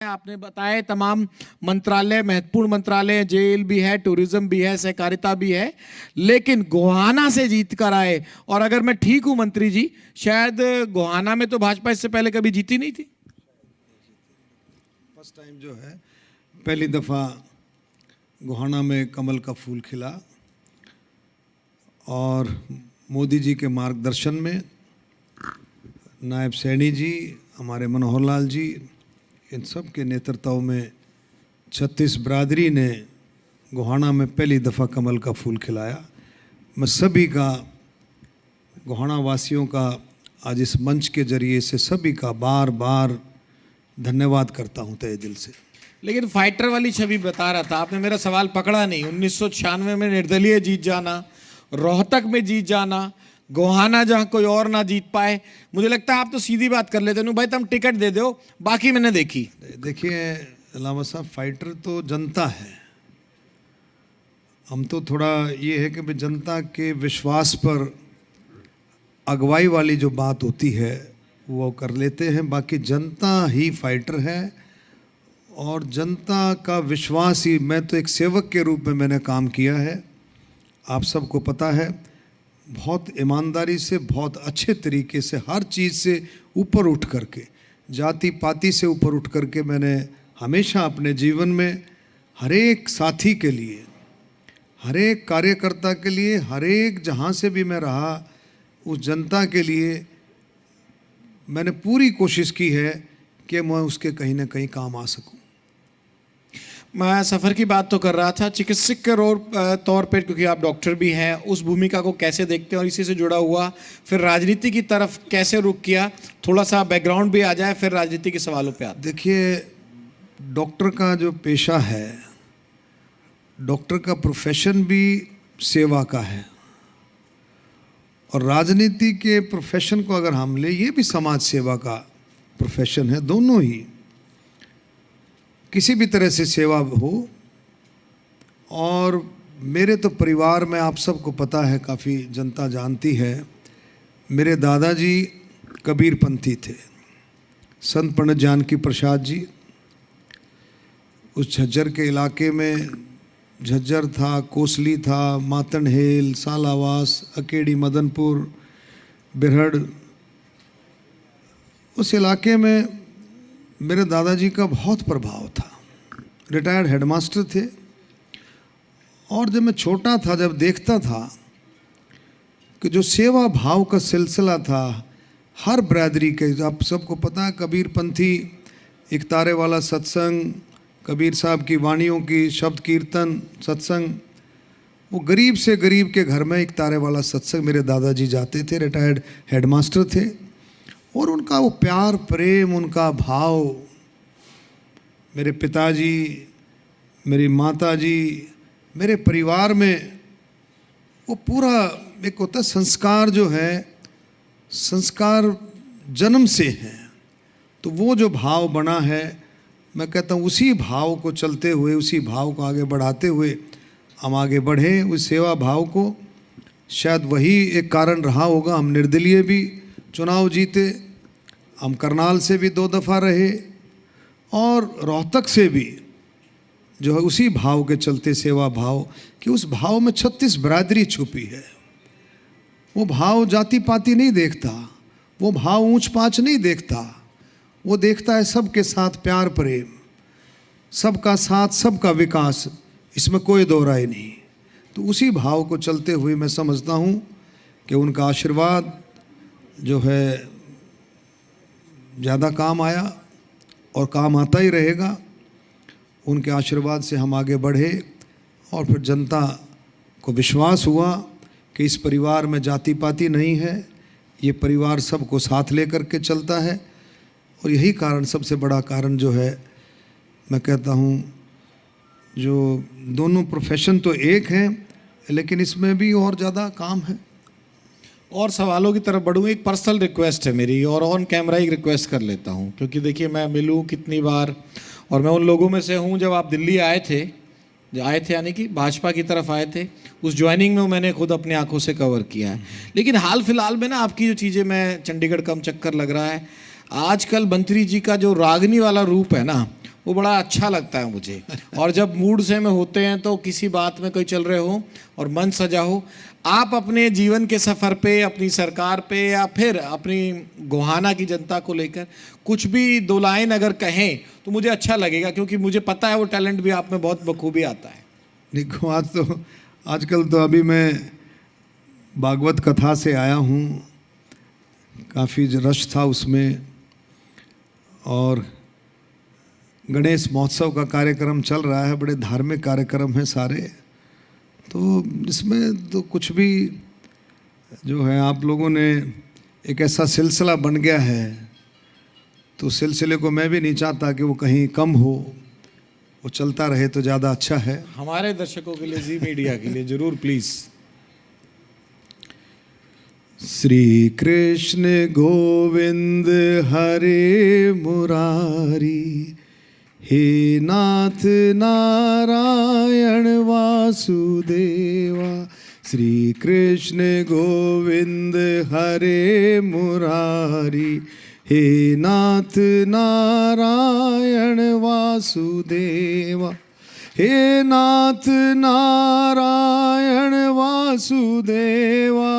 आपने बताया तमाम मंत्रालय, महत्वपूर्ण मंत्रालय, जेल भी है, टूरिज्म भी है, सहकारिता भी है, लेकिन गोहाना से जीत कर आए। और अगर मैं ठीक हूं मंत्री जी, शायद गोहाना में तो भाजपा इससे पहले कभी जीती नहीं थी। फर्स्ट टाइम जो है, पहली दफ़ा गोहाना में कमल का फूल खिला और मोदी जी के मार्गदर्शन में नायब सैनी जी, हमारे मनोहर लाल जी, इन सब के नेतृत्व में 36 बिरादरी ने गोहाना में पहली दफ़ा कमल का फूल खिलाया। मैं सभी का, गोहाना वासियों का आज इस मंच के जरिए से सभी का बार बार धन्यवाद करता हूं तहे दिल से। लेकिन फाइटर वाली छवि बता रहा था, आपने मेरा सवाल पकड़ा नहीं। 1996 में निर्दलीय जीत जाना, रोहतक में जीत जाना, गोहाना जहां कोई और ना जीत पाए, मुझे लगता है आप तो सीधी बात कर लेते, भाई तुम टिकट दे दो, बाकी मैंने देखी। देखिए लामा साहब, फाइटर तो जनता है, हम तो थोड़ा ये है कि जनता के विश्वास पर अगुवाई वाली जो बात होती है वो कर लेते हैं। बाकी जनता ही फाइटर है और जनता का विश्वास ही, मैं तो एक सेवक के रूप में मैंने काम किया है, आप सबको पता है। बहुत ईमानदारी से, बहुत अच्छे तरीके से, हर चीज़ से ऊपर उठ करके, जाति पाति से ऊपर उठ करके मैंने हमेशा अपने जीवन में हर एक साथी के लिए, हर एक कार्यकर्ता के लिए, हर एक जहाँ से भी मैं रहा, उस जनता के लिए मैंने पूरी कोशिश की है कि मैं उसके कहीं ना कहीं काम आ सकूं। मैं सफ़र की बात तो कर रहा था, चिकित्सक के तौर पर, क्योंकि आप डॉक्टर भी हैं, उस भूमिका को कैसे देखते हैं और इसी से जुड़ा हुआ फिर राजनीति की तरफ कैसे रुख किया, थोड़ा सा बैकग्राउंड भी आ जाए, फिर राजनीति के सवालों पे आते। देखिए, डॉक्टर का जो पेशा है, डॉक्टर का प्रोफेशन भी सेवा का है, और राजनीति के प्रोफेशन को अगर हम ले, ये भी समाज सेवा का प्रोफेशन है। दोनों ही किसी भी तरह से सेवा हो। और मेरे तो परिवार में, आप सबको पता है, काफ़ी जनता जानती है, मेरे दादाजी कबीरपंथी थे, संत पंडित जानकी प्रसाद जी। उस झज्जर के इलाके में, झज्जर था, कोसली था, मातनहेल, सालावास, अकेड़ी, मदनपुर, बिरहड़, उस इलाके में मेरे दादाजी का बहुत प्रभाव था। रिटायर्ड हेडमास्टर थे। और जब मैं छोटा था, जब देखता था कि जो सेवा भाव का सिलसिला था हर बिरादरी के, आप सबको पता है, कबीरपंथी एक तारे वाला सत्संग, कबीर साहब की वाणियों की शब्द कीर्तन सत्संग, वो गरीब से गरीब के घर में एक तारे वाला सत्संग मेरे दादाजी जाते थे, रिटायर्ड हेडमास्टर थे। और उनका वो प्यार, प्रेम, उनका भाव, मेरे पिताजी, मेरी माताजी, मेरे परिवार में वो पूरा एक होता है संस्कार, जो है संस्कार जन्म से है। तो वो जो भाव बना है, मैं कहता हूँ उसी भाव को चलते हुए, उसी भाव को आगे बढ़ाते हुए हम आगे बढ़े। उस सेवा भाव को, शायद वही एक कारण रहा होगा, हम निर्दलीय भी चुनाव जीते, हम करनाल से भी 2 दफ़ा रहे, और रोहतक से भी, जो है उसी भाव के चलते, सेवा भाव, कि उस भाव में 36 बिरादरी छुपी है। वो भाव जाति पाति नहीं देखता, वो भाव ऊंच पाँच नहीं देखता, वो देखता है सबके साथ प्यार प्रेम, सबका साथ, सबका विकास, इसमें कोई दो राय नहीं। तो उसी भाव को चलते हुए मैं समझता हूँ कि उनका आशीर्वाद जो है ज़्यादा काम आया और काम आता ही रहेगा। उनके आशीर्वाद से हम आगे बढ़े और फिर जनता को विश्वास हुआ कि इस परिवार में जाति पाति नहीं है, ये परिवार सबको साथ लेकर के चलता है। और यही कारण, सबसे बड़ा कारण जो है, मैं कहता हूँ, जो दोनों प्रोफेशन तो एक हैं, लेकिन इसमें भी और ज़्यादा काम है। और सवालों की तरफ बढ़ूँ, एक पर्सनल रिक्वेस्ट है मेरी, और ऑन कैमरा एक रिक्वेस्ट कर लेता हूँ, क्योंकि देखिए मैं मिलूँ कितनी बार, और मैं उन लोगों में से हूँ, जब आप दिल्ली आए थे यानी कि भाजपा की तरफ आए थे, उस ज्वाइनिंग में मैंने खुद अपनी आंखों से कवर किया है। लेकिन हाल फिलहाल में ना आपकी जो चीज़ें, मैं चंडीगढ़ कम चक्कर लग रहा है, आजकल मंत्री जी का जो रागनी वाला रूप है ना, वो बड़ा अच्छा लगता है मुझे। और जब मूड से में होते हैं तो किसी बात में कोई चल रहे हो और मन सजा हो, आप अपने जीवन के सफ़र पे, अपनी सरकार पे, या फिर अपनी गोहाना की जनता को लेकर कुछ भी दो लाइन अगर कहें तो मुझे अच्छा लगेगा, क्योंकि मुझे पता है वो टैलेंट भी आप में बहुत बखूबी आता है। देखो, आजकल तो अभी मैं भागवत कथा से आया हूँ, काफ़ी रश था उसमें, और गणेश महोत्सव का कार्यक्रम चल रहा है, बड़े धार्मिक कार्यक्रम हैं सारे, तो इसमें तो कुछ भी जो है आप लोगों ने एक ऐसा सिलसिला बन गया है, तो सिलसिले को मैं भी नहीं चाहता कि वो कहीं कम हो, वो चलता रहे तो ज़्यादा अच्छा है। हमारे दर्शकों के लिए, जी मीडिया के लिए जरूर प्लीज़। श्री कृष्ण गोविंद हरे मुरारी, हे नाथ नारायण वासुदेवा। श्री कृष्ण गोविंद हरे मुरारी, हे नाथ नारायण वासुदेवा। हे नाथ नारायण वासुदेवा,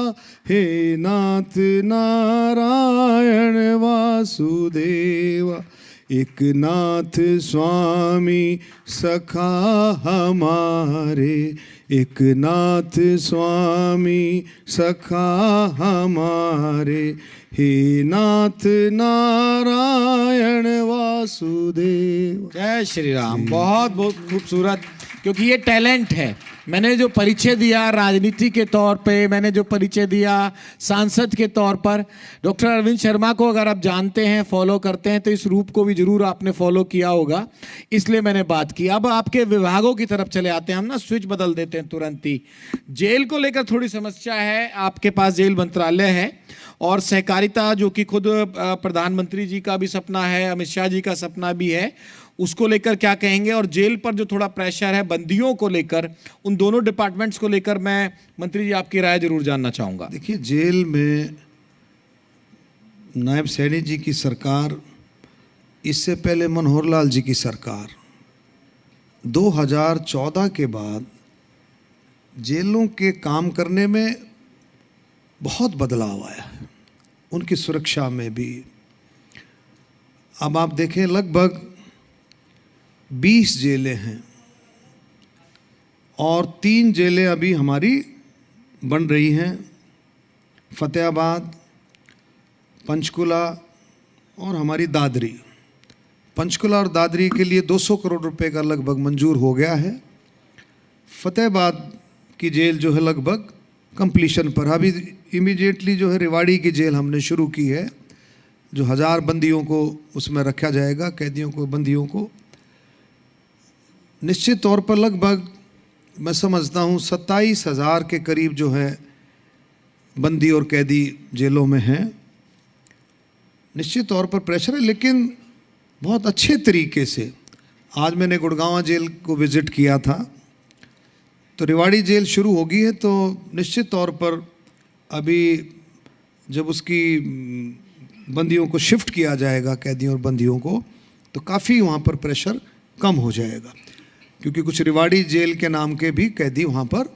हे नाथ नारायण वासुदेवा। एक नाथ स्वामी सखा हमारे, एक नाथ स्वामी सखा हमारे, हे नाथ नारायण वासुदेव। जय श्री राम। बहुत बहुत खूबसूरत, क्योंकि ये टैलेंट है। मैंने जो परिचय दिया राजनीति के तौर पे, मैंने जो परिचय दिया सांसद के तौर पर, डॉक्टर अरविंद शर्मा को अगर आप जानते हैं, फॉलो करते हैं, तो इस रूप को भी जरूर आपने फॉलो किया होगा, इसलिए मैंने बात की। अब आपके विभागों की तरफ चले आते हैं हम ना, स्विच बदल देते हैं तुरंत ही। जेल को लेकर थोड़ी समस्या है, आपके पास जेल मंत्रालय है, और सहकारिता जो कि खुद प्रधानमंत्री जी का भी सपना है, अमित शाह जी का सपना भी है, उसको लेकर क्या कहेंगे? और जेल पर जो थोड़ा प्रेशर है बंदियों को लेकर, उन दोनों डिपार्टमेंट्स को लेकर मैं मंत्री जी आपकी राय जरूर जानना चाहूँगा। देखिए, जेल में नायब सैनी जी की सरकार, इससे पहले मनोहर लाल जी की सरकार, 2014 के बाद जेलों के काम करने में बहुत बदलाव आया है, उनकी सुरक्षा में भी। अब आप देखें, लगभग 20 जेलें हैं और 3 जेलें अभी हमारी बन रही हैं, फतेहाबाद, पंचकुला और हमारी दादरी। पंचकुला और दादरी के लिए 200 करोड़ रुपए का लगभग मंजूर हो गया है। फतेहाबाद की जेल जो है लगभग कंप्लीशन पर। अभी इमीडिएटली जो है रेवाड़ी की जेल हमने शुरू की है, जो 1000 बंदियों को उसमें रखा जाएगा, कैदियों को, बंदियों को। निश्चित तौर पर लगभग मैं समझता हूँ 27,000 के करीब जो है बंदी और कैदी जेलों में हैं। निश्चित तौर पर प्रेशर है, लेकिन बहुत अच्छे तरीके से। आज मैंने गुड़गांव जेल को विज़िट किया था, तो रेवाड़ी जेल शुरू होगी है, तो निश्चित तौर पर अभी जब उसकी बंदियों को शिफ्ट किया जाएगा, कैदियों और बंदियों को, तो काफ़ी वहाँ पर प्रेशर कम हो जाएगा, क्योंकि कुछ रेवाड़ी जेल के नाम के भी कैदी वहाँ पर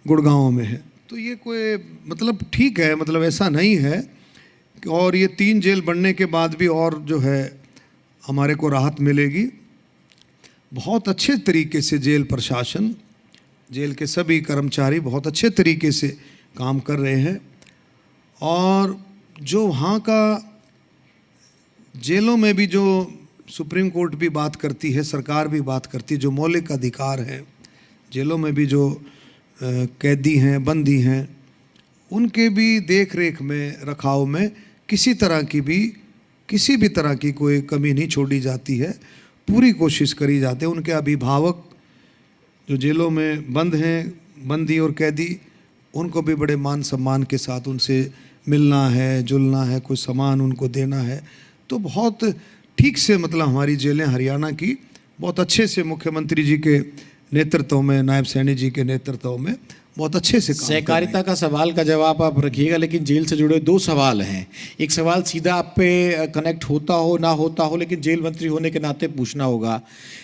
गुड़गांव में है। तो ये कोई मतलब ठीक है, मतलब ऐसा नहीं है। और ये 3 जेल बनने के बाद भी और जो है हमारे को राहत मिलेगी। बहुत अच्छे तरीके से जेल प्रशासन, जेल के सभी कर्मचारी बहुत अच्छे तरीके से काम कर रहे हैं। और जो वहाँ का जेलों में भी जो सुप्रीम कोर्ट भी बात करती है, सरकार भी बात करती है, जो मौलिक अधिकार हैं, जेलों में भी जो कैदी हैं, बंदी हैं, उनके भी देख रेख में, रखाव में किसी भी तरह की कोई कमी नहीं छोड़ी जाती है। पूरी कोशिश करी जाती है। उनके अभिभावक जो जेलों में बंद हैं, बंदी और कैदी, उनको भी बड़े मान सम्मान के साथ उनसे मिलना है, जुलना है, कोई सामान उनको देना है। तो बहुत ठीक से मतलब हमारी जेलें हरियाणा की बहुत अच्छे से मुख्यमंत्री जी के नेतृत्व में, नायब सैनी जी के नेतृत्व में बहुत अच्छे से काम कर रहे हैं। सहकारिता का सवाल का जवाब आप रखिएगा, लेकिन जेल से जुड़े दो सवाल हैं। एक सवाल सीधा आप पे कनेक्ट होता हो ना होता हो, लेकिन जेल मंत्री होने के नाते पूछना होगा।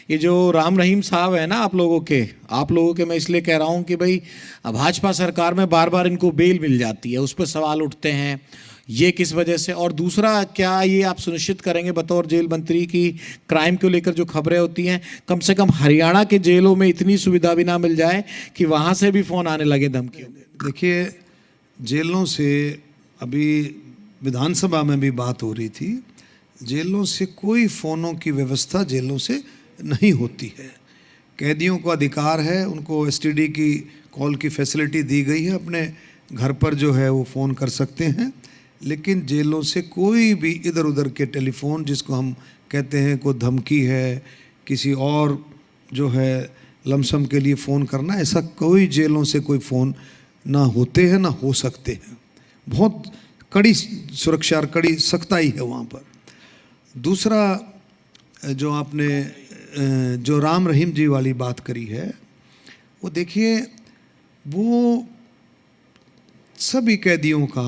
ये जो राम रहीम साहब है ना आप लोगों के मैं इसलिए कह रहा हूँ कि भाई भाजपा सरकार में बार बार इनको बेल मिल जाती है, उस पर सवाल उठते हैं, ये किस वजह से? और दूसरा, क्या ये आप सुनिश्चित करेंगे बतौर जेल मंत्री की क्राइम को लेकर जो खबरें होती हैं, कम से कम हरियाणा के जेलों में इतनी सुविधा भी ना मिल जाए कि वहाँ से भी फ़ोन आने लगे धमकियों? देखिए, जेलों से अभी विधानसभा में भी बात हो रही थी, जेलों से कोई फ़ोनों की व्यवस्था जेलों से नहीं होती है। कैदियों को अधिकार है, उनको एसटीडी की कॉल की फैसिलिटी दी गई है, अपने घर पर जो है वो फ़ोन कर सकते हैं, लेकिन जेलों से कोई भी इधर उधर के टेलीफोन, जिसको हम कहते हैं कोई धमकी है, किसी और जो है लमसम के लिए फ़ोन करना, ऐसा कोई जेलों से कोई फ़ोन ना होते हैं ना हो सकते हैं। बहुत कड़ी सुरक्षा और कड़ी सख्ताई है वहाँ पर। दूसरा, जो आपने जो राम रहीम जी वाली बात करी है, वो देखिए, वो सभी कैदियों का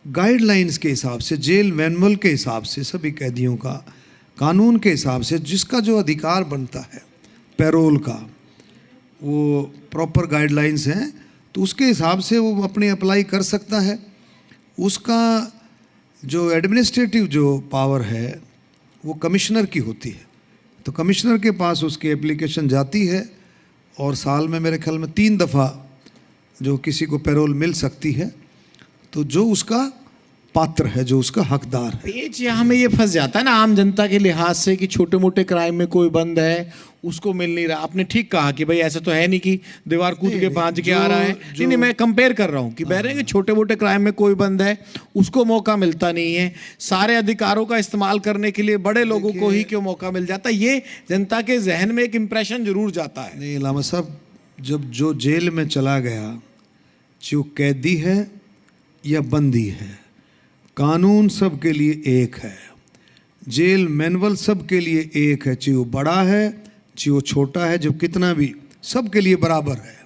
गाइडलाइंस के हिसाब से, जेल मैनुअल के हिसाब से, सभी कैदियों का कानून के हिसाब से जिसका जो अधिकार बनता है पैरोल का, वो प्रॉपर गाइडलाइंस हैं, तो उसके हिसाब से वो अपनी अप्लाई कर सकता है। उसका जो एडमिनिस्ट्रेटिव जो पावर है वो कमिश्नर की होती है, तो कमिश्नर के पास उसकी एप्लीकेशन जाती है और साल में मेरे ख्याल में 3 दफ़ा जो किसी को पैरोल मिल सकती है, तो जो उसका पात्र है, जो उसका हकदार है। पेच यहाँ में ये फंस जाता है ना आम जनता के लिहाज से कि छोटे मोटे क्राइम में कोई बंद है, उसको मिल नहीं रहा। आपने ठीक कहा कि भाई ऐसा तो है नहीं कि दीवार कूद के भांज के आ रहा है। नहीं, मैं कंपेयर कर रहा हूँ कि बह रहे हैं कि छोटे मोटे क्राइम में कोई बंद है, उसको मौका मिलता नहीं है। सारे अधिकारों का इस्तेमाल करने के लिए बड़े लोगों को ही क्यों मौका मिल जाता है? ये जनता के जहन में एक इम्प्रेशन जरूर जाता है। नहीं लामा साहब, जब जो जेल में चला गया, जो कैदी है या बंदी है, कानून सबके लिए एक है, जेल मैनुअल सबके लिए एक है, चाहे वो बड़ा है चाहे वो छोटा है, जो कितना भी, सबके लिए बराबर है।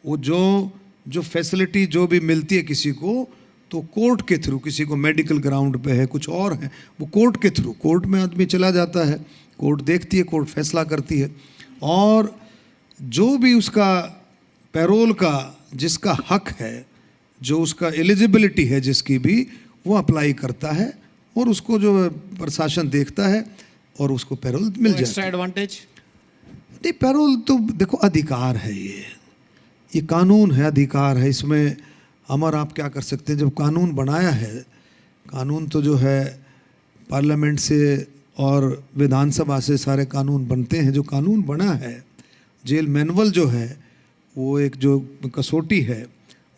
वो जो फैसिलिटी जो भी मिलती है किसी को, तो कोर्ट के थ्रू, किसी को मेडिकल ग्राउंड पे है, कुछ और है, वो कोर्ट के थ्रू, कोर्ट में आदमी चला जाता है, कोर्ट देखती है, कोर्ट फैसला करती है, और जो भी उसका पैरोल का जिसका हक है, जो उसका एलिजिबिलिटी है जिसकी भी, वो अप्लाई करता है और उसको जो प्रशासन देखता है और उसको पैरोल मिल जाता है। एक्स्ट्रा एडवांटेज नहीं, पैरोल तो देखो अधिकार है, ये कानून है, अधिकार है, इसमें हम और आप क्या कर सकते हैं? जब कानून बनाया है, कानून तो जो है पार्लियामेंट से और विधानसभा से सारे कानून बनते हैं। जो कानून बना है, जेल मैनुअल जो है, वो एक जो कसौटी है,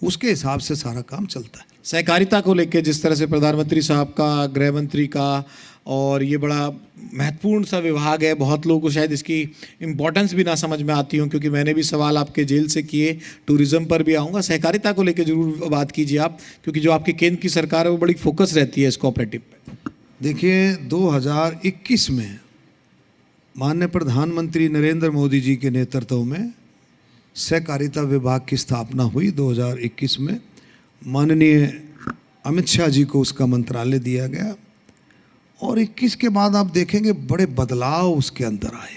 उसके हिसाब से सारा काम चलता है। सहकारिता को लेकर जिस तरह से प्रधानमंत्री साहब का, गृह मंत्री का, और ये बड़ा महत्वपूर्ण सा विभाग है, बहुत लोगों को शायद इसकी इम्पोर्टेंस भी ना समझ में आती हो, क्योंकि मैंने भी सवाल आपके जेल से किए, टूरिज्म पर भी आऊँगा। सहकारिता को लेकर जरूर बात कीजिए आप, क्योंकि जो आपकी केंद्र की सरकार है वो बड़ी फोकस रहती है इस कोऑपरेटिव पे। देखिए, 2021 में माननीय प्रधानमंत्री नरेंद्र मोदी जी के नेतृत्व में सहकारिता विभाग की स्थापना हुई 2021 में। माननीय अमित शाह जी को उसका मंत्रालय दिया गया, और 21 के बाद आप देखेंगे बड़े बदलाव उसके अंदर आए।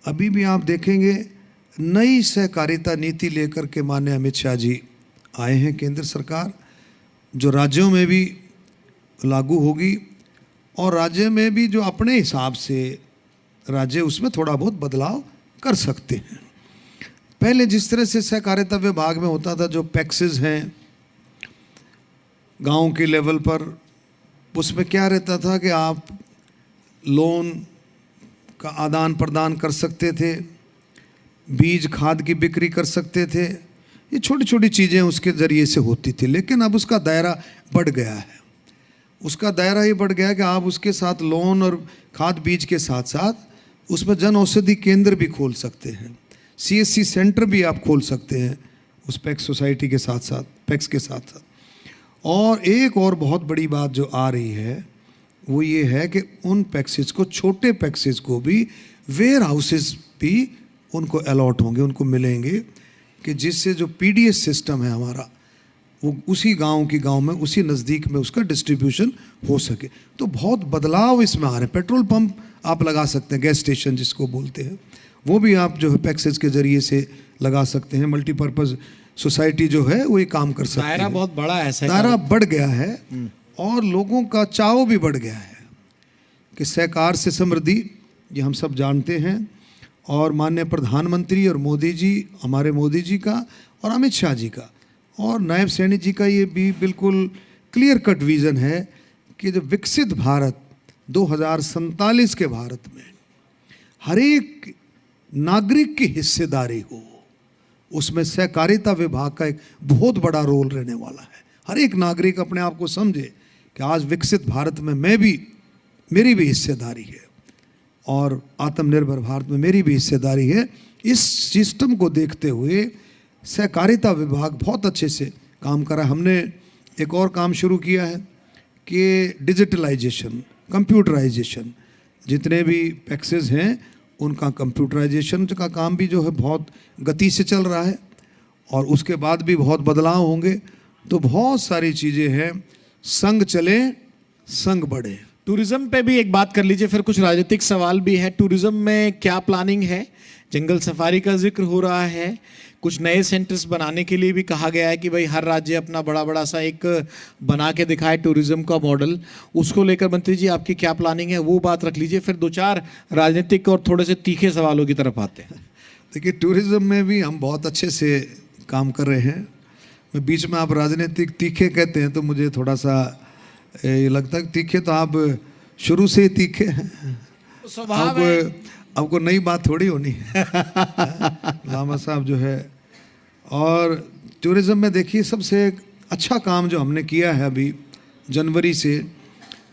अभी भी आप देखेंगे नई सहकारिता नीति लेकर के माननीय अमित शाह जी आए हैं, केंद्र सरकार, जो राज्यों में भी लागू होगी, और राज्य में भी जो अपने हिसाब से राज्य उसमें थोड़ा बहुत बदलाव कर सकते हैं। पहले जिस तरह से सहकारिता विभाग में होता था, जो पैक्सेस हैं गांव के लेवल पर, उसमें क्या रहता था कि आप लोन का आदान प्रदान कर सकते थे, बीज खाद की बिक्री कर सकते थे, ये छोटी छोटी चीज़ें उसके ज़रिए से होती थी। लेकिन अब उसका दायरा बढ़ गया है, उसका दायरा ये बढ़ गया है कि आप उसके साथ लोन और खाद बीज के साथ साथ उसमें जन औषधि केंद्र भी खोल सकते हैं, CSC सेंटर भी आप खोल सकते हैं उस पैक्स सोसाइटी के साथ साथ, पैक्स के साथ साथ। और एक और बहुत बड़ी बात जो आ रही है वो ये है कि उन पैक्सेज को, छोटे पैक्सेज को भी वेयर हाउसेज भी उनको अलॉट होंगे, उनको मिलेंगे, कि जिससे जो पीडीएस सिस्टम है हमारा वो उसी गांव में उसी नज़दीक में उसका डिस्ट्रीब्यूशन हो सके। तो बहुत बदलाव इसमें आ रहे हैं। पेट्रोल पंप आप लगा सकते हैं, गैस स्टेशन जिसको बोलते हैं, वो भी आप जो है पैक्सेज के ज़रिए से लगा सकते हैं। मल्टीपर्पज़ सोसाइटी जो है वो ये काम कर सकती है। दायरा बहुत बड़ा है, दायरा बढ़ गया है और लोगों का चाव भी बढ़ गया है कि सहकार से समृद्धि, ये हम सब जानते हैं। और माननीय प्रधानमंत्री और मोदी जी, हमारे मोदी जी का और अमित शाह जी का और नायब सैनी जी का ये भी बिल्कुल क्लियर कट विज़न है कि जो विकसित भारत 2047 के भारत में हर एक नागरिक की हिस्सेदारी हो, उसमें सहकारिता विभाग का एक बहुत बड़ा रोल रहने वाला है। हर एक नागरिक अपने आप को समझे कि आज विकसित भारत में मेरी भी हिस्सेदारी है और आत्मनिर्भर भारत में मेरी भी हिस्सेदारी है। इस सिस्टम को देखते हुए सहकारिता विभाग बहुत अच्छे से काम कर रहा है। हमने एक और काम शुरू किया है कि डिजिटलाइजेशन, कंप्यूटराइजेशन, जितने भी पैक्सेज हैं उनका कंप्यूटराइजेशन का काम भी जो है बहुत गति से चल रहा है और उसके बाद भी बहुत बदलाव होंगे। तो बहुत सारी चीज़ें हैं, संग चले संग बढ़े। टूरिज्म पे भी एक बात कर लीजिए, फिर कुछ राजनीतिक सवाल भी है। टूरिज्म में क्या प्लानिंग है? जंगल सफारी का जिक्र हो रहा है, कुछ नए सेंटर्स बनाने के लिए भी कहा गया है कि भाई हर राज्य अपना बड़ा बड़ा सा एक बना के दिखाए टूरिज्म का मॉडल। उसको लेकर मंत्री जी आपकी क्या प्लानिंग है, वो बात रख लीजिए। फिर दो चार राजनीतिक और थोड़े से तीखे सवालों की तरफ आते हैं। देखिए, टूरिज्म में भी हम बहुत अच्छे से काम कर रहे हैं। मैं बीच में आप राजनीतिक तीखे कहते हैं तो मुझे थोड़ा सा ये लगता है, तीखे तो आप शुरू से ही तीखे हैं, स्वभाव है। आपको नई बात थोड़ी होनी है। लामा साहब जो है। और टूरिज्म में देखिए सबसे अच्छा काम जो हमने किया है अभी जनवरी से,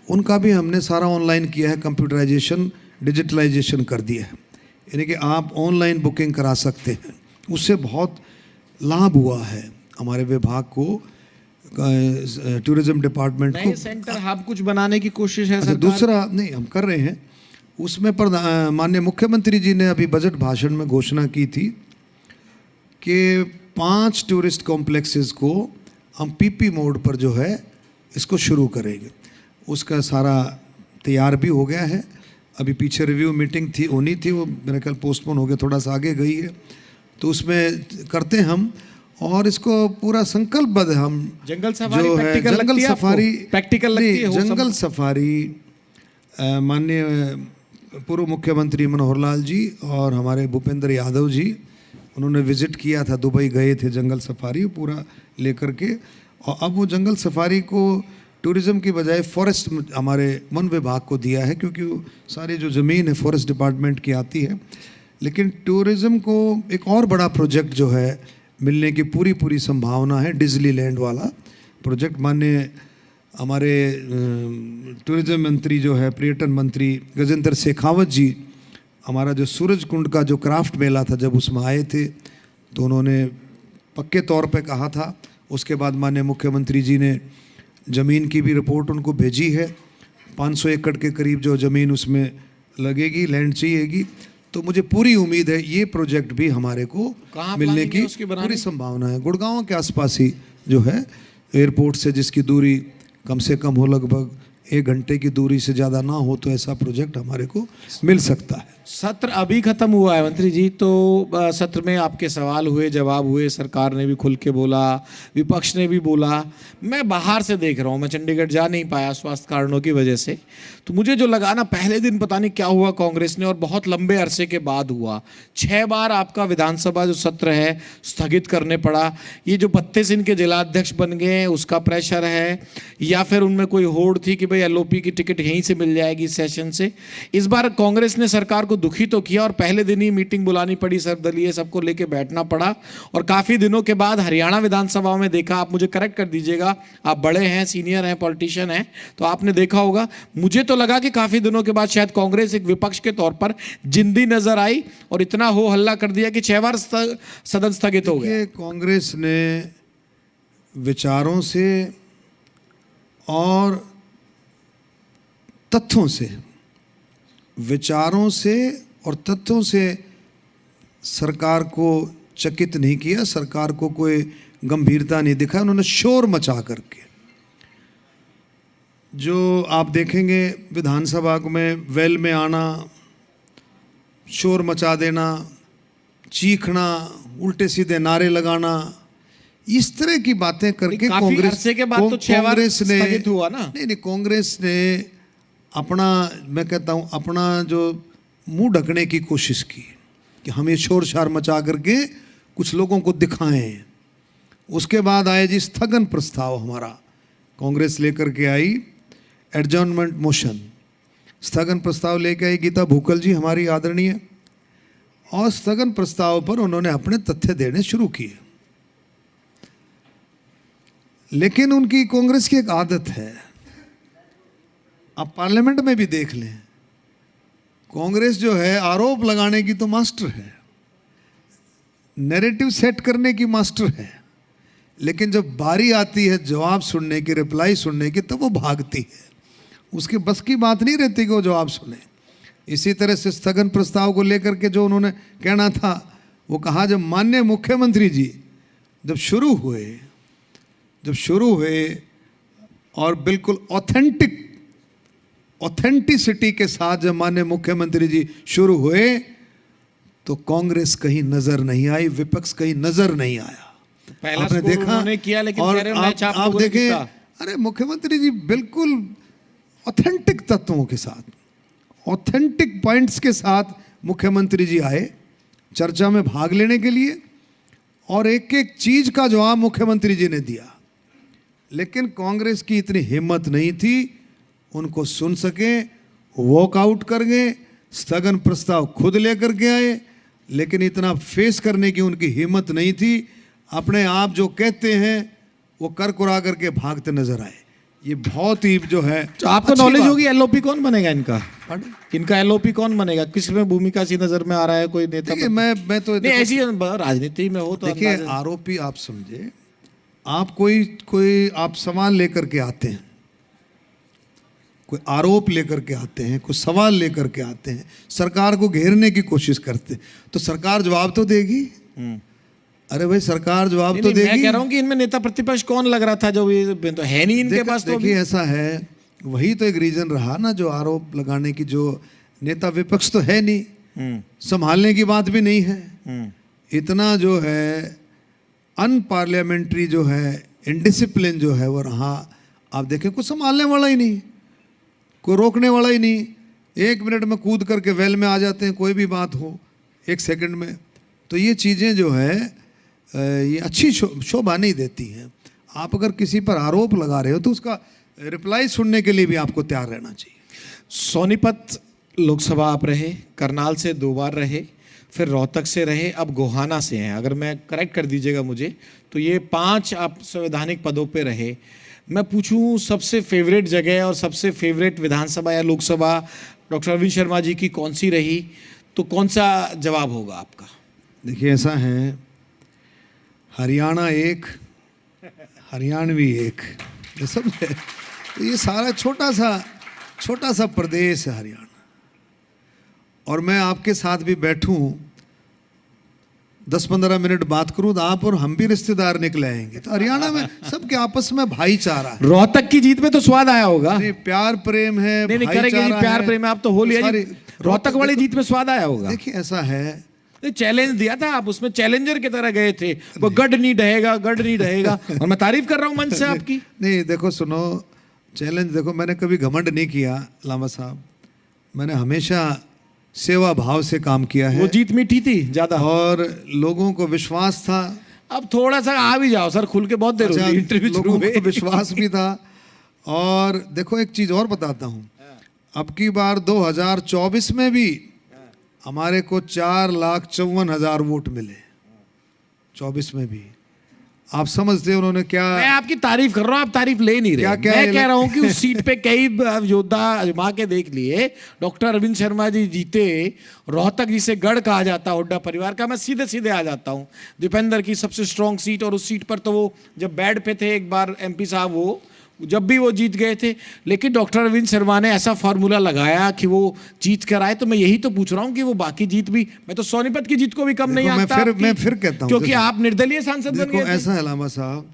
उनका भी हमने सारा ऑनलाइन किया है, कंप्यूटराइजेशन, डिजिटलाइजेशन कर दिया है। यानी कि आप ऑनलाइन बुकिंग करा सकते हैं। उससे बहुत लाभ हुआ है हमारे विभाग को, टूरिज्म डिपार्टमेंट को। नए सेंटर हब कुछ बनाने की कोशिश है सरकार? दूसरा नहीं, हम कर रहे हैं उसमें। पर माननीय मुख्यमंत्री जी ने अभी बजट भाषण में घोषणा की थी कि 5 टूरिस्ट कॉम्प्लेक्सेस को हम पीपी मोड पर जो है इसको शुरू करेंगे। उसका सारा तैयार भी हो गया है। अभी पीछे रिव्यू मीटिंग थी, होनी थी, वो मेरे ख्याल पोस्टपोन हो गया, थोड़ा सा आगे गई है। तो उसमें करते हैं हम, और इसको पूरा संकल्पबद्ध हम जंगल सफारी जो है प्रैक्टिकल जंगल लगती है सफारी आपको? प्रैक्टिकल लगती है? जंगल सफारी माननीय पूर्व मुख्यमंत्री मनोहर लाल जी और हमारे भूपेंद्र यादव जी, उन्होंने विजिट किया था, दुबई गए थे जंगल सफारी पूरा लेकर के। और अब वो जंगल सफारी को टूरिज्म की बजाय फॉरेस्ट हमारे वन विभाग को दिया है, क्योंकि वो सारी जो ज़मीन है फॉरेस्ट डिपार्टमेंट की आती है। लेकिन टूरिज्म को एक और बड़ा प्रोजेक्ट जो है मिलने की पूरी संभावना है, डिज्नीलैंड वाला प्रोजेक्ट। माननीय हमारे टूरिज्म मंत्री जो है, पर्यटन मंत्री गजेंद्र शेखावत जी, हमारा जो सूरज कुंड का जो क्राफ्ट मेला था जब उसमें आए थे तो उन्होंने पक्के तौर पे कहा था। उसके बाद माननीय मुख्यमंत्री जी ने ज़मीन की भी रिपोर्ट उनको भेजी है। 500 एकड़ के करीब जो ज़मीन उसमें लगेगी, लैंड चाहिएगी। तो मुझे पूरी उम्मीद है ये प्रोजेक्ट भी हमारे को मिलने की पूरी संभावना है। गुड़गांव के आसपास ही जो है एयरपोर्ट से, जिसकी दूरी कम से कम हो, लगभग 1 घंटे की दूरी से ज़्यादा ना हो, तो ऐसा प्रोजेक्ट हमारे को मिल सकता है। सत्र अभी खत्म हुआ है मंत्री जी, तो सत्र में आपके सवाल हुए, जवाब हुए, सरकार ने भी खुल के बोला, विपक्ष ने भी बोला। मैं बाहर से देख रहा हूँ, मैं चंडीगढ़ जा नहीं पाया स्वास्थ्य कारणों की वजह से। तो मुझे जो लगा ना, पहले दिन पता नहीं क्या हुआ कांग्रेस ने, और बहुत लंबे अरसे के बाद हुआ। 6 बार आपका विधानसभा जो सत्र है स्थगित करने पड़ा। ये जो 32 इनके जिलाध्यक्ष बन गए हैं उसका प्रेशर है, या फिर उनमें कोई होड़ थी कि भाई एलओपी की टिकट यहीं से मिल जाएगी सेशन से। इस बार कांग्रेस ने सरकार को दुखी तो किया और पहले दिन ही मीटिंग बुलानी पड़ी सर्वदलीय, सबको लेके बैठना पड़ा। और काफी दिनों के बाद हरियाणा विधानसभा में देखा, आप मुझे करेक्ट कर दीजिएगा, आप बड़े हैं, सीनियर हैं, पॉलिटिशियन हैं, तो आपने देखा होगा। मुझे तो लगा कि काफी दिनों के बाद शायद कांग्रेस एक विपक्ष के तौर पर जिंदी नजर आई और इतना हो हल्ला कर दिया कि 6 बार सदन स्थगित हो गया। कांग्रेस ने विचारों से और तथ्यों से, विचारों से और तथ्यों से सरकार को चकित नहीं किया, सरकार को कोई गंभीरता नहीं दिखाया। उन्होंने शोर मचा करके, जो आप देखेंगे विधानसभा में वेल में आना, शोर मचा देना, चीखना, उल्टे सीधे नारे लगाना, इस तरह की बातें करके काफी अरसे के बाद तो 6 बार स्थगित हुआ ना। नहीं, कांग्रेस ने अपना, मैं कहता हूँ, अपना जो मुंह ढकने की कोशिश की कि हम ये शोर शार मचा करके कुछ लोगों को दिखाएं। उसके बाद आए जी स्थगन प्रस्ताव, हमारा कांग्रेस लेकर के आई एडजॉर्नमेंट मोशन, स्थगन प्रस्ताव लेके आई गीता भूकल जी हमारी आदरणीय, और स्थगन प्रस्ताव पर उन्होंने अपने तथ्य देने शुरू किए। लेकिन उनकी कांग्रेस की एक आदत है, आप पार्लियामेंट में भी देख लें, कांग्रेस जो है आरोप लगाने की तो मास्टर है, नैरेटिव सेट करने की मास्टर है, लेकिन जब बारी आती है जवाब सुनने की, रिप्लाई सुनने की, तब वो भागती है। उसके बस की बात नहीं रहती कि वो जवाब सुने। इसी तरह से स्थगन प्रस्ताव को लेकर के जो उन्होंने कहना था, वो कहा जब माननीय मुख्यमंत्री जी जब शुरू हुए और बिल्कुल ऑथेंटिसिटी के साथ जब माननीय मुख्यमंत्री जी शुरू हुए, तो कांग्रेस कहीं नजर नहीं आई, विपक्ष कहीं नजर नहीं आया। पहला आपने देखा किया, लेकिन और आप देखें, अरे मुख्यमंत्री जी बिल्कुल ऑथेंटिक तत्वों के साथ, ऑथेंटिक पॉइंट्स के साथ मुख्यमंत्री जी आए चर्चा में भाग लेने के लिए, और एक एक चीज का जवाब मुख्यमंत्री जी ने दिया। लेकिन कांग्रेस की इतनी हिम्मत नहीं थी उनको सुन सके, वॉकआउट कर गए, स्थगन प्रस्ताव खुद लेकर के आए, लेकिन इतना फेस करने की उनकी हिम्मत नहीं थी। अपने आप जो कहते हैं वो कर कुरा करके भागते नजर आए। ये बहुत ही जो है, तो आपको नॉलेज होगी एलओपी कौन बनेगा इनका एलओपी कौन बनेगा, किस में भूमिका सी नजर में आ रहा है कोई नेता? मैं तो नहीं, ऐसी राजनीति में हो तो देखिए, आरोपी आप समझे, आप कोई आप सवाल लेकर के आते हैं, कोई आरोप लेकर के आते हैं, कोई सवाल लेकर के आते हैं, सरकार को घेरने की कोशिश करते हैं, तो सरकार जवाब तो देगी। अरे भाई, सरकार जवाब तो देगी। मैं कह रहा हूं कि इनमें नेता प्रतिपक्ष कौन लग रहा था, जो ये तो है नहीं इनके पास। तो देखिए ऐसा है, वही तो एक रीजन रहा ना, जो आरोप लगाने की, जो नेता विपक्ष तो है नहीं, संभालने की बात भी नहीं है, इतना जो है अनपार्लियामेंट्री जो है, इनडिसिप्लिन जो है वो रहा। आप देखें, कुछ संभालने वाला ही नहीं, कोई रोकने वाला ही नहीं, 1 मिनट में कूद करके वेल में आ जाते हैं, कोई भी बात हो 1 सेकंड में। तो ये चीज़ें जो है ये अच्छी शोभा नहीं देती हैं। आप अगर किसी पर आरोप लगा रहे हो तो उसका रिप्लाई सुनने के लिए भी आपको तैयार रहना चाहिए। सोनीपत लोकसभा आप रहे, करनाल से 2 बार रहे, फिर रोहतक से रहे, अब गोहाना से हैं। अगर मैं करेक्ट कर दीजिएगा मुझे, तो ये 5 आप संवैधानिक पदों पे रहे। मैं पूछूं सबसे फेवरेट जगह और सबसे फेवरेट विधानसभा या लोकसभा डॉक्टर अरविंद शर्मा जी की कौन सी रही, तो कौन सा जवाब होगा आपका? देखिए ऐसा है, हरियाणा एक, हरियाणवी एक, ये सब है। तो ये सारा छोटा सा प्रदेश है हरियाणा, और मैं आपके साथ भी बैठूं 10-15 मिनट बात करूं तो आप और हम भी रिश्तेदार निकले आएंगे। तो हरियाणा में सबके आपस में भाईचारा है। रोहतक की जीत में तो स्वाद आया होगा। नहीं, प्यार प्रेम है, नहीं करेंगे जी, प्यार प्रेम है। आप तो होली है, रोहतक वाली जीत में स्वाद आया होगा। देखिए ऐसा है, चैलेंज दिया था आप, उसमें चैलेंजर की तरह गए थे, वो गढ़ नहीं ढहेगा, गढ़ नहीं ढहेगा, और मैं तारीफ कर रहा हूं मंच से आपकी। नहीं देखो, सुनो, चैलेंज देखो, मैंने कभी घमंड नहीं किया लामा साहब, मैंने हमेशा सेवा भाव से काम किया है। वो जीत मीठी थी ज्यादा, और लोगों को विश्वास था। अब थोड़ा सा आ भी जाओ सर, खुल के, बहुत देर हो गई इंटरव्यू लोगों को विश्वास भी था। और देखो एक चीज और बताता हूं, अब की बार 2024 में भी हमारे को 4,54,000 वोट मिले, 24 में भी। आप समझते हैं उन्होंने क्या? मैं आपकी तारीफ कर रहा हूं, आप तारीफ ले नहीं रहे। मैं कह रहा हूं कि उस सीट पे कई योद्धा आजमा के देख लिए। डॉक्टर अरविंद शर्मा जी जीते, रोहतक जिसे गढ़ कहा जाता है हुड्डा परिवार का। मैं सीधे सीधे आ जाता हूं, दीपेंद्र की सबसे स्ट्रॉन्ग सीट, और उस सीट पर तो वो जब बैड पे थे एक बार MP साहब, जब भी वो जीत गए थे। लेकिन डॉक्टर अरविंद शर्मा ने ऐसा फार्मूला लगाया कि वो जीत कर आए। तो मैं यही तो पूछ रहा हूँ कि वो बाकी जीत भी, मैं तो सोनीपत की जीत को भी कम नहीं आंकता मैं फिर कहता हूँ, क्योंकि आप निर्दलीय सांसद बन गए थे। ऐसा है लामा साहब,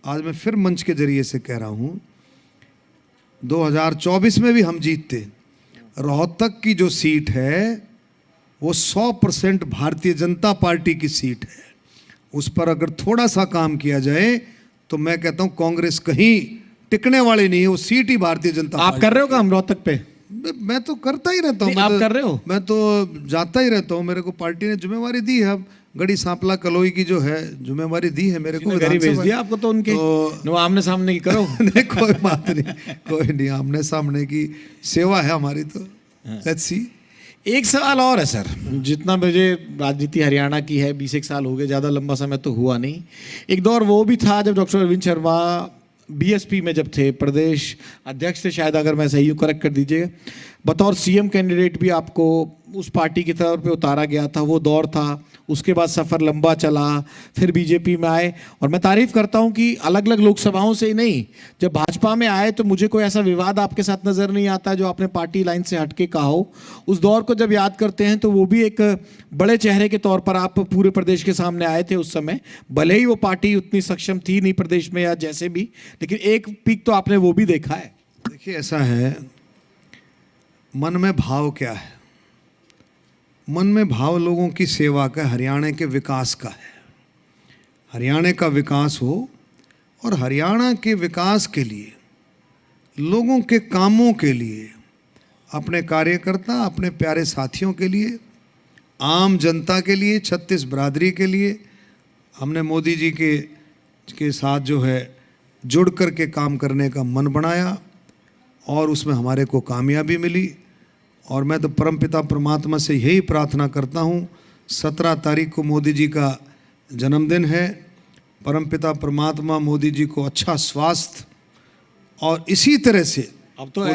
आज मैं फिर मंच के जरिए से कह रहा हूँ, 2024 में भी हम जीतते। रोहतक की जो सीट है वो 100% भारतीय जनता पार्टी की सीट है। उस पर अगर थोड़ा सा काम किया जाए तो मैं कहता हूं कांग्रेस कहीं टिकने वाली नहीं है, वो सीट ही भारतीय जनता आप कर रहे हो काम रोहतक पे? मैं तो करता ही रहता हूँ। आप कर रहे हो? मैं तो जाता ही रहता हूँ, मेरे को पार्टी ने जिम्मेवारी दी है। अब गढ़ी सांपला कलोई की जो है जिम्मेवारी दी है मेरे को, भेज दिया आपको तो उनके तो आमने सामने की करो। नहीं कोई बात नहीं, कोई नहीं, आमने सामने की सेवा है हमारी। तो लेट्स सी। एक सवाल और है सर, जितना मुझे राजनीति हरियाणा की है 20 साल हो गए, ज़्यादा लंबा समय तो हुआ नहीं। एक दौर वो भी था जब डॉक्टर अरविंद शर्मा बीएसपी में जब थे, प्रदेश अध्यक्ष थे शायद, अगर मैं सही हूँ करेक्ट कर दीजिएगा। बतौर सीएम कैंडिडेट भी आपको उस पार्टी की तरफ पे उतारा गया था, वो दौर था। उसके बाद सफ़र लंबा चला, फिर बीजेपी में आए। और मैं तारीफ़ करता हूं कि अलग अलग लोकसभाओं से ही नहीं, जब भाजपा में आए तो मुझे कोई ऐसा विवाद आपके साथ नज़र नहीं आता जो आपने पार्टी लाइन से हटके कहा हो। उस दौर को जब याद करते हैं तो वो भी एक बड़े चेहरे के तौर पर आप पूरे प्रदेश के सामने आए थे उस समय। भले ही वो पार्टी उतनी सक्षम थी नहीं प्रदेश में या जैसे भी, लेकिन एक पीक तो आपने वो भी देखा है। देखिए ऐसा है, मन में भाव क्या है? मन में भाव लोगों की सेवा का, हरियाणा के विकास का है। हरियाणा का विकास हो, और हरियाणा के विकास के लिए, लोगों के कामों के लिए, अपने कार्यकर्ता, अपने प्यारे साथियों के लिए, आम जनता के लिए, 36 बिरादरी के लिए हमने मोदी जी के साथ जो है जुड़ कर के काम करने का मन बनाया, और उसमें हमारे को कामयाबी मिली। और मैं तो परमपिता परमात्मा से यही प्रार्थना करता हूँ, 17 तारीख को मोदी जी का जन्मदिन है। परमपिता परमात्मा मोदी जी को अच्छा स्वास्थ्य, और इसी तरह से अब तो वो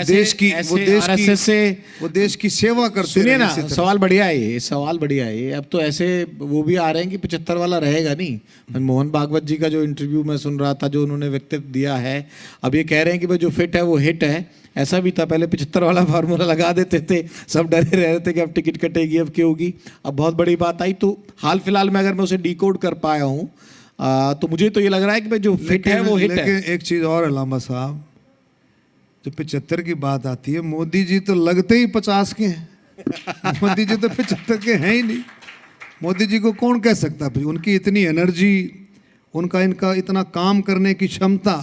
देश की सेवा करते। सुनिए ना, सवाल बढ़िया है ये, सवाल बढ़िया है ये। अब तो ऐसे वो भी आ रहे हैं कि 75 वाला रहेगा नहीं। मोहन भागवत जी का जो इंटरव्यू मैं सुन रहा था, जो उन्होंने व्यक्तित्व दिया है, अब ये कह रहे हैं कि भाई जो फिट है वो हिट है। ऐसा भी था, पहले 75 वाला फार्मूला लगा देते थे, सब डरे रहे थे कि अब टिकट कटेगी, अब क्या होगी। अब बहुत बड़ी बात आई। तो हाल फिलहाल में अगर मैं उसे डिकोड कर पाया हूँ तो मुझे तो ये लग रहा है कि भाई जो फिट है वो हिट है। लेकिन एक चीज़ और है लामा साहब, जब 75 की बात आती है, मोदी जी तो लगते ही 50 के हैं। मोदी जी तो 75 के हैं ही नहीं। मोदी जी को कौन कह सकता है? उनकी इतनी एनर्जी, इनका इतना काम करने की क्षमता,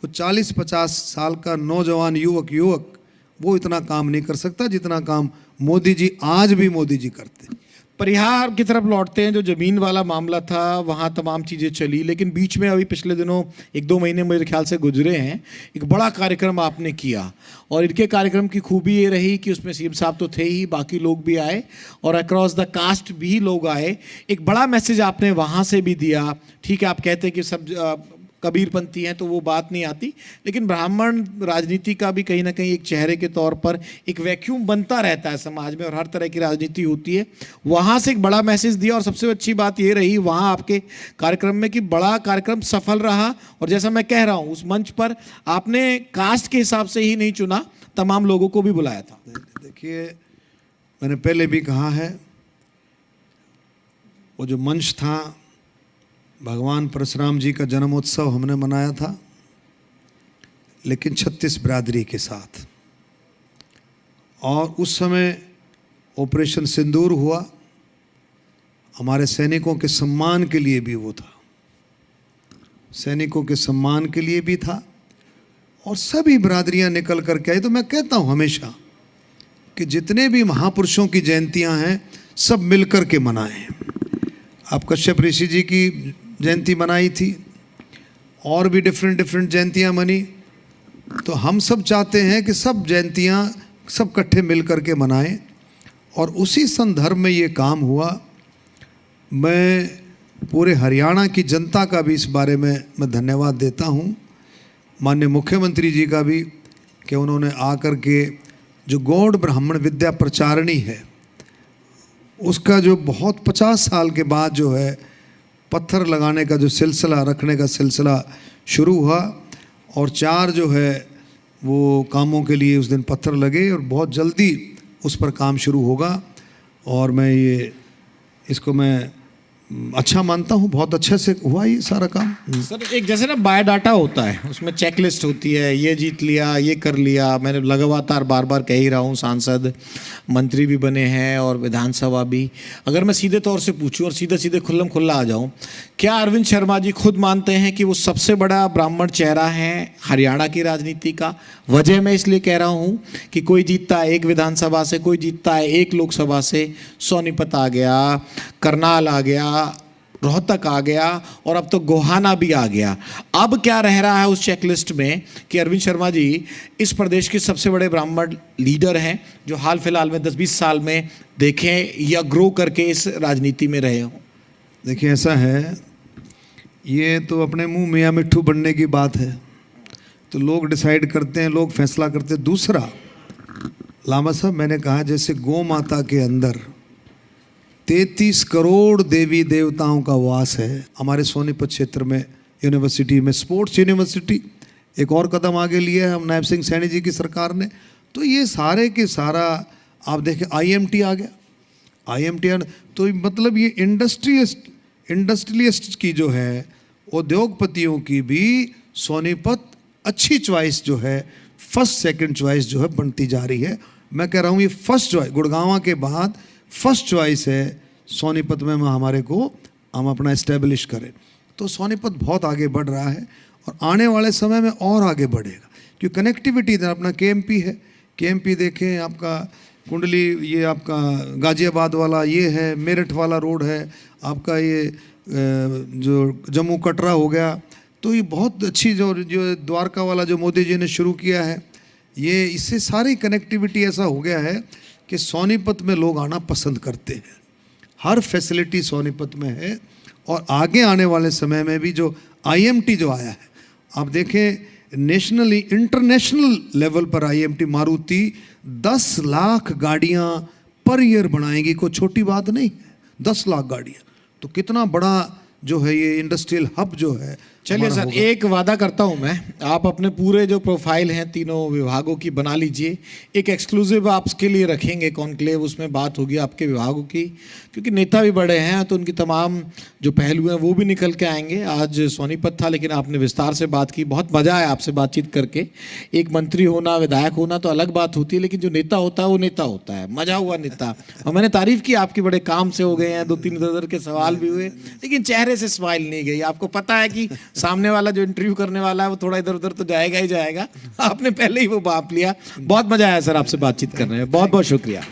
कुछ 40-50 साल का नौजवान युवक वो इतना काम नहीं कर सकता जितना काम मोदी जी, आज भी मोदी जी करते। परिहार की तरफ लौटते हैं, जो जमीन वाला मामला था वहाँ तमाम चीज़ें चली, लेकिन बीच में अभी पिछले दिनों 1-2 महीने मेरे ख्याल से गुजरे हैं, एक बड़ा कार्यक्रम आपने किया। और इनके कार्यक्रम की खूबी ये रही कि उसमें सीएम साहब तो थे ही, बाकी लोग भी आए और अक्रॉस द कास्ट भी लोग आए। एक बड़ा मैसेज आपने वहाँ से भी दिया। ठीक है, आप कहते हैं कि सब कबीरपंथी हैं तो वो बात नहीं आती, लेकिन ब्राह्मण राजनीति का भी कहीं ना कहीं एक चेहरे के तौर पर एक वैक्यूम बनता रहता है समाज में, और हर तरह की राजनीति होती है। वहाँ से एक बड़ा मैसेज दिया, और सबसे अच्छी बात ये रही वहाँ आपके कार्यक्रम में कि बड़ा कार्यक्रम सफल रहा। और जैसा मैं कह रहा हूँ, उस मंच पर आपने कास्ट के हिसाब से ही नहीं चुना, तमाम लोगों को भी बुलाया था। देखिए, मैंने पहले भी कहा है, वो जो मंच था, भगवान परशुराम जी का जन्मोत्सव हमने मनाया था, लेकिन 36 बिरादरी के साथ। और उस समय ऑपरेशन सिंदूर हुआ, हमारे सैनिकों के सम्मान के लिए भी वो था, सैनिकों के सम्मान के लिए भी था। और सभी बिरादरियां निकल कर के आई। तो मैं कहता हूं हमेशा कि जितने भी महापुरुषों की जयंतियां हैं, सब मिलकर के मनाएं। आप कश्यप ऋषि जी की जयंती मनाई थी, और भी डिफरेंट जयंतियां मनी। तो हम सब चाहते हैं कि सब जयंतियां सब इकट्ठे मिल कर के मनाएं, और उसी संदर्भ में ये काम हुआ। मैं पूरे हरियाणा की जनता का भी इस बारे में मैं धन्यवाद देता हूं, माननीय मुख्यमंत्री जी का भी, कि उन्होंने आकर के जो गौड़ ब्राह्मण विद्या प्रचारणी है, उसका जो बहुत 50 साल के बाद जो है पत्थर लगाने का जो सिलसिला, रखने का सिलसिला शुरू हुआ, और 4 जो है वो कामों के लिए उस दिन पत्थर लगे और बहुत जल्दी उस पर काम शुरू होगा। और मैं ये इसको मैं अच्छा मानता हूँ, बहुत अच्छे से हुआ ये सारा काम। सर एक जैसे ना बायोडाटा होता है, उसमें चेकलिस्ट होती है, ये जीत लिया, ये कर लिया। मैंने लगातार बार बार कह ही रहा हूँ, सांसद मंत्री भी बने हैं और विधानसभा भी। अगर मैं सीधे तौर से पूछूं और सीधे सीधे खुल्लम खुल्ला आ जाऊं, क्या अरविंद शर्मा जी खुद मानते हैं कि वो सबसे बड़ा ब्राह्मण चेहरा है हरियाणा की राजनीति का? वजह मैं इसलिए कह रहा हूँ कि कोई जीतता है एक विधानसभा से, कोई जीतता है एक लोकसभा से। सोनीपत आ गया, करनाल आ गया, रोहतक आ गया और अब तो गोहाना भी आ गया। अब क्या रह रहा है उस चेकलिस्ट में कि अरविंद शर्मा जी इस प्रदेश के सबसे बड़े ब्राह्मण लीडर हैं जो हाल फिलहाल में 10-20 साल में देखें या ग्रो करके इस राजनीति में रहे हों। देखिए ऐसा है, ये तो अपने मुंह मियाँ मिट्ठू बनने की बात है, तो लोग डिसाइड करते हैं, लोग फैसला करते हैं। दूसरा, लामा साहब मैंने कहा जैसे गौ माता के अंदर 33 करोड़ देवी देवताओं का वास है। हमारे सोनीपत क्षेत्र में यूनिवर्सिटी में स्पोर्ट्स यूनिवर्सिटी एक और कदम आगे लिया है हम नायब सिंह सैनी जी की सरकार ने। तो ये सारे के सारा आप देखें, IMT आ गया, IMT तो मतलब ये इंडस्ट्रियलिस्ट की जो है, उद्योगपतियों की भी सोनीपत अच्छी चॉइस जो है, फर्स्ट सेकंड चॉइस जो है बनती जा रही है। मैं कह रहा हूँ ये फर्स्ट चॉइस, गुड़गांव के बाद फर्स्ट चॉइस है सोनीपत में हमारे को हम अपना इस्टेब्लिश करें। तो सोनीपत बहुत आगे बढ़ रहा है और आने वाले समय में और आगे बढ़ेगा, क्योंकि कनेक्टिविटी अपना KMP है। KMP देखें, आपका कुंडली, ये आपका गाजियाबाद वाला ये है, मेरठ वाला रोड है, आपका ये जो जम्मू कटरा हो गया। तो ये बहुत अच्छी जो द्वारका वाला जो मोदी जी ने शुरू किया है, ये इससे सारी कनेक्टिविटी ऐसा हो गया है कि सोनीपत में लोग आना पसंद करते हैं। हर फैसिलिटी सोनीपत में है और आगे आने वाले समय में भी जो IMT जो आया है, आप देखें नेशनली इंटरनेशनल लेवल पर IMT मारुति 10 लाख गाड़ियां पर ईयर बनाएगी, कोई छोटी बात नहीं है। 10 लाख गाड़ियां, तो कितना बड़ा जो है ये इंडस्ट्रियल हब जो है। चलिए सर, एक वादा करता हूं मैं, आप अपने पूरे जो प्रोफाइल हैं तीनों विभागों की बना लीजिए, एक एक्सक्लूसिव आपके लिए रखेंगे कॉन्क्लेव, उसमें बात होगी आपके विभागों की, क्योंकि नेता भी बड़े हैं तो उनकी तमाम जो पहलू हैं वो भी निकल के आएंगे। आज सोनीपत था लेकिन आपने विस्तार से बात की, बहुत मज़ा आया आपसे बातचीत करके। एक मंत्री होना, विधायक होना तो अलग बात होती है, लेकिन जो नेता होता है वो नेता होता है, मजा हुआ नेता। और मैंने तारीफ की आपकी, बड़े काम से हो गए हैं, 2-3 इधर के सवाल भी हुए, लेकिन चेहरे से स्माइल नहीं गई। आपको पता है कि सामने वाला जो इंटरव्यू करने वाला है वो थोड़ा इधर उधर तो जाएगा ही जाएगा, आपने पहले ही वो भांप लिया। बहुत मजा आया सर आपसे बातचीत करने में, बहुत बहुत शुक्रिया।